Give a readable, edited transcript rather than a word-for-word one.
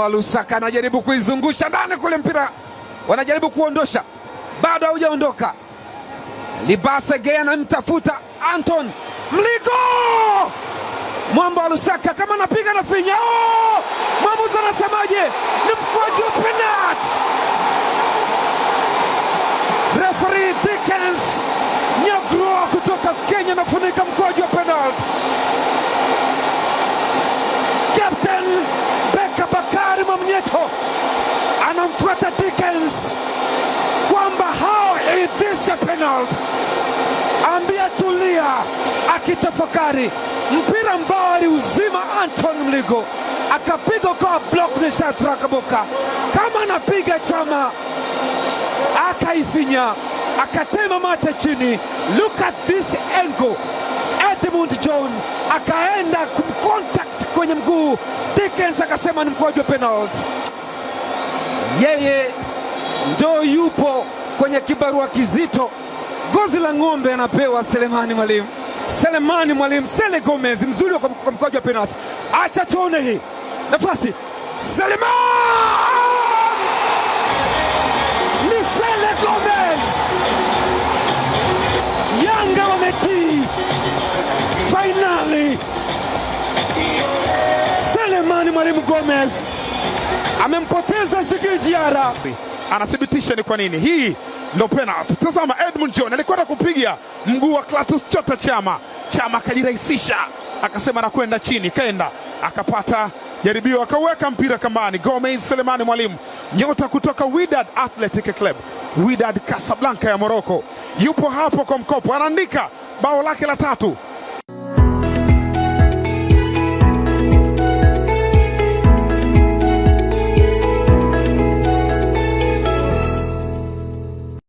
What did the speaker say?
Lusaka anajaribu kuizungusha ndani kule, mpira wanajaribu kuondosha, bado haujaondoka. Libase Gea anamtafuta Anton Mligo, mwamba wa Lusaka kama anapiga na finya. Mwamuzi anasemaje? Ni mkwaju wa penalti. Referee Dickens Nyagro kutoka Kenya anafunika mkwaju wa penalti. Captain Beka Bakari Mwamnyeto anamfuata Dickens kwamba how is this a penalty? Ambia tulia, akitafakari mpira ambao aliuzima Anton Mligo, akapiga kwa block na Shadrack Kaboka kama anapiga chama, akaifinya, akatema mate chini. Look at this angle. Edmund John akaenda kumcontact kwenye mguu. Dickens akasema ni mkwaju wa penalty. Yeye ndo yupo kwenye kibarua kizito. Gozi la ng'ombe anapewa Selemani Mwalimu. Selemani Mwalimu, Sele Gomez mzuri kwa mkwaju wa penalty. Acha tuone hii nafasi. Selemani! Ni Sele Gomez! Yanga wametii finally. Selemani Mwalimu Gomez amempoteza Djigui Diarra. Anathibitisha ni kwa nini hii ndo penalty. Tazama, Edmund John alikwenda kupiga mguu wa Clatous Chota Chama. Chama akajirahisisha, akasema anakwenda chini, kaenda akapata jaribio, akaweka mpira kambani. Gomez Selemani Mwalimu, nyota kutoka Wydad Athletic Club, Wydad Casablanca ya Morocco, yupo hapo kwa mkopo, anaandika bao lake la 3.